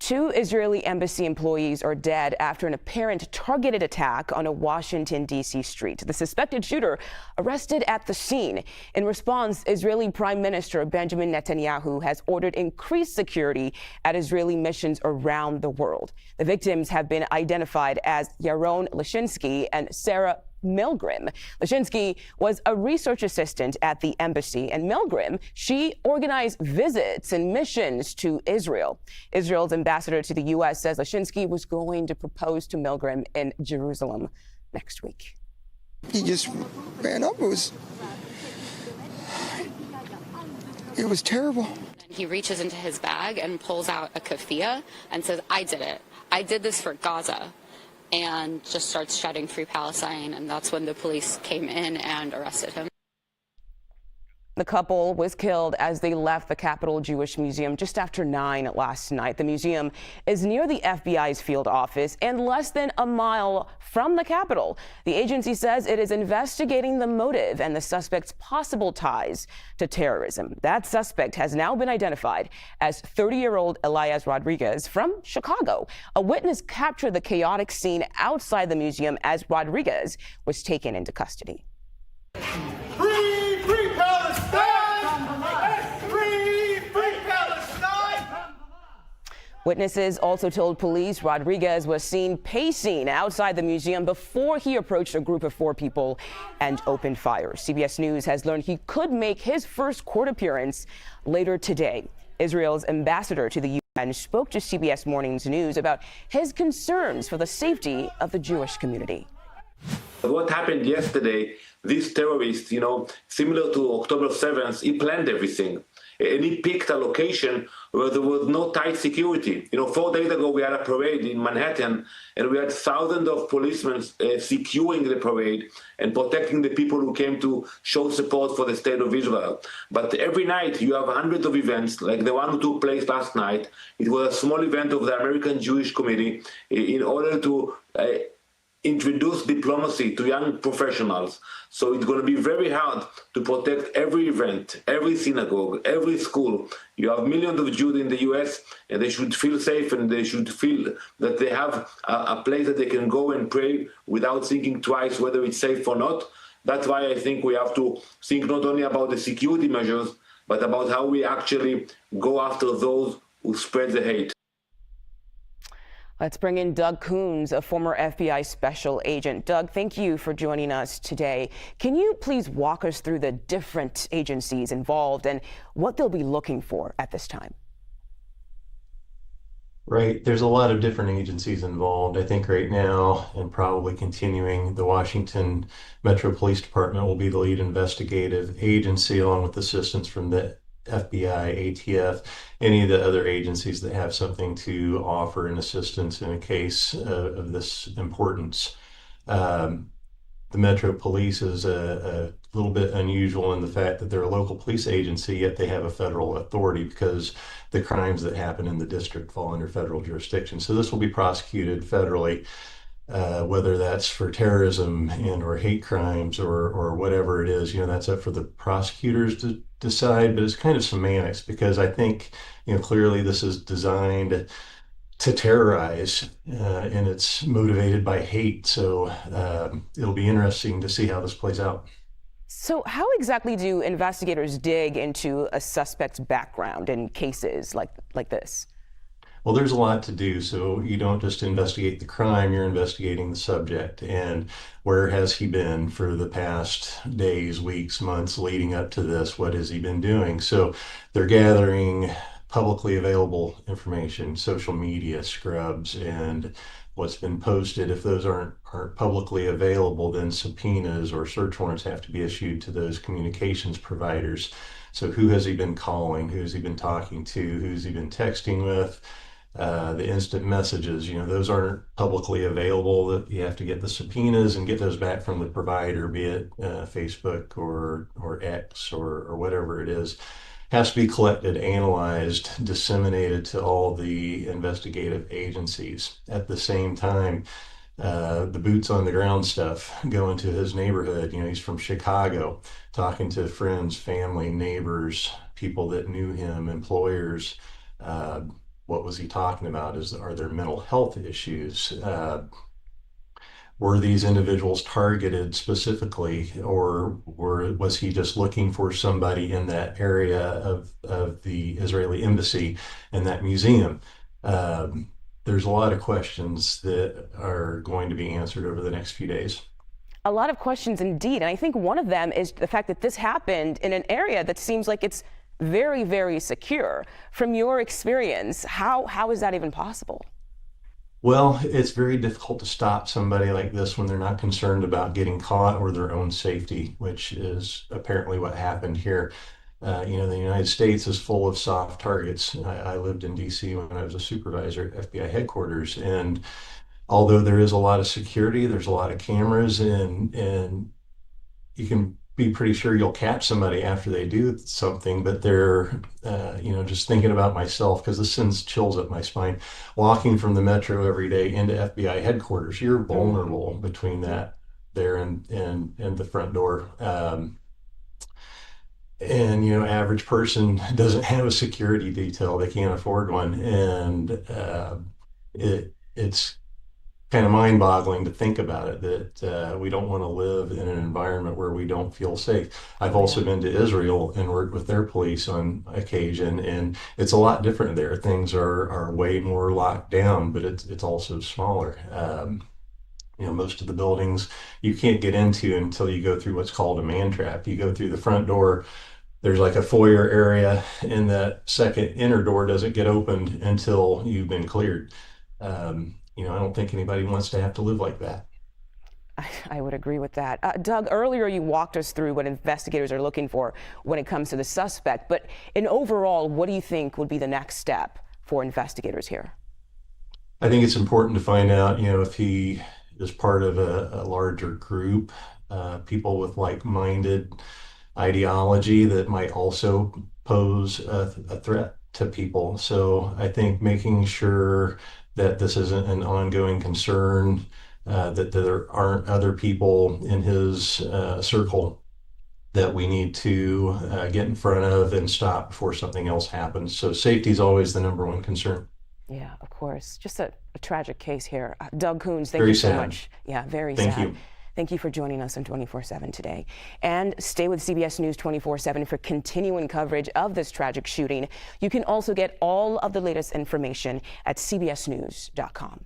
Two Israeli embassy employees are dead after an apparent targeted attack on a Washington, D.C. street. The suspected shooter arrested at the scene. In response, Israeli Prime Minister Benjamin Netanyahu has ordered increased security at Israeli missions around the world. The victims have been identified as Yaron Lashinsky and Sarah Milgrim. Lashinsky was a research assistant at the embassy, and Milgrim, she organized visits and missions to Israel. Israel's ambassador to the U.S. says Lashinsky was going to propose to Milgrim in Jerusalem next week. He just ran up. It was terrible. He reaches into his bag and pulls out a keffiyeh and says, "I did it. I did this for Gaza." And just starts shouting "Free Palestine," and that's when the police came in and arrested him. The couple was killed as they left the Capitol Jewish Museum just after 9 last night. The museum is near the FBI's field office and less than a mile from the Capitol. The agency says it is investigating the motive and the suspect's possible ties to terrorism. That suspect has now been identified as 30-year-old Elias Rodriguez from Chicago. A witness captured the chaotic scene outside the museum as Rodriguez was taken into custody. Free Palestine! Free Palestine! Witnesses also told police Rodriguez was seen pacing outside the museum before he approached a group of 4 people and opened fire. CBS News has learned he could make his first court appearance later today. Israel's ambassador to the UN spoke to CBS Mornings News about his concerns for the safety of the Jewish community. What happened yesterday, this terrorist, similar to October 7th, he planned everything. And he picked a location where there was no tight security. 4 days ago, we had a parade in Manhattan, and we had thousands of policemen securing the parade and protecting the people who came to show support for the state of Israel. But every night, you have hundreds of events, like the one who took place last night. It was a small event of the American Jewish Committee in order to introduce diplomacy to young professionals. So it's going to be very hard to protect every event, every synagogue, every school. You have millions of Jews in the US, and they should feel safe, and they should feel that they have a place that they can go and pray without thinking twice whether it's safe or not. That's why I think we have to think not only about the security measures, but about how we actually go after those who spread the hate. Let's bring in Doug Kouns, a former FBI special agent. Doug, thank you for joining us today. Can you please walk us through the different agencies involved and what they'll be looking for at this time? Right. There's a lot of different agencies involved. I think right now, and probably continuing, the Washington Metro Police Department will be the lead investigative agency, along with assistance from the FBI, ATF, any of the other agencies that have something to offer in assistance in a case of this importance. The Metro Police is a little bit unusual in the fact that they're a local police agency, yet they have a federal authority because the crimes that happen in the district fall under federal jurisdiction. So this will be prosecuted federally. Whether that's for terrorism and or hate crimes or whatever it is, that's up for the prosecutors to decide, but it's kind of semantics because I think, clearly this is designed to terrorize and it's motivated by hate. So it'll be interesting to see how this plays out. So how exactly do investigators dig into a suspect's background in cases like this? Well, there's a lot to do. So you don't just investigate the crime, you're investigating the subject. And where has he been for the past days, weeks, months leading up to this? What has he been doing? So they're gathering publicly available information, social media scrubs, and what's been posted. If those aren't publicly available, then subpoenas or search warrants have to be issued to those communications providers. So who has he been calling? Who's he been talking to? Who's he been texting with? The instant messages, those aren't publicly available. You have to get the subpoenas and get those back from the provider, be it Facebook or X or whatever it is. Has to be collected, analyzed, disseminated to all the investigative agencies. At the same time, the boots on the ground stuff, going to his neighborhood. He's from Chicago, talking to friends, family, neighbors, people that knew him, employers, what was he talking about? Are there mental health issues? Were these individuals targeted specifically, or was he just looking for somebody in that area of the Israeli embassy and that museum? There's a lot of questions that are going to be answered over the next few days. A lot of questions indeed. And I think one of them is the fact that this happened in an area that seems like it's very, very secure. From your experience, how is that even possible? Well, it's very difficult to stop somebody like this when they're not concerned about getting caught or their own safety, which is apparently what happened here. The United States is full of soft targets. I lived in D.C. when I was a supervisor at FBI headquarters, and although there is a lot of security, there's a lot of cameras, and you can be pretty sure you'll catch somebody after they do something, but they're, just thinking about myself, because this sends chills up my spine. Walking from the metro every day into FBI headquarters, you're vulnerable between that there and the front door. Average person doesn't have a security detail. They can't afford one. And it's kind of mind-boggling to think about it, that we don't want to live in an environment where we don't feel safe. I've also been to Israel and worked with their police on occasion, and it's a lot different there. Things are way more locked down, but it's also smaller. Most of the buildings you can't get into until you go through what's called a man trap. You go through the front door, there's like a foyer area, and that second inner door doesn't get opened until you've been cleared. I don't think anybody wants to have to live like that. I would agree with that. Doug, earlier you walked us through what investigators are looking for when it comes to the suspect, but in overall, what do you think would be the next step for investigators here? I think it's important to find out, if he is part of a larger group, people with like-minded ideology that might also pose a threat to people. So I think making sure that this isn't an ongoing concern, that there aren't other people in his circle that we need to get in front of and stop before something else happens. So safety is always the number one concern. Yeah, of course. Just a tragic case here. Doug Kouns, thank Very you so sad. much. Yeah, very Thank sad. you. Thank you for joining us on 24/7 today. And stay with CBS News 24/7 for continuing coverage of this tragic shooting. You can also get all of the latest information at cbsnews.com.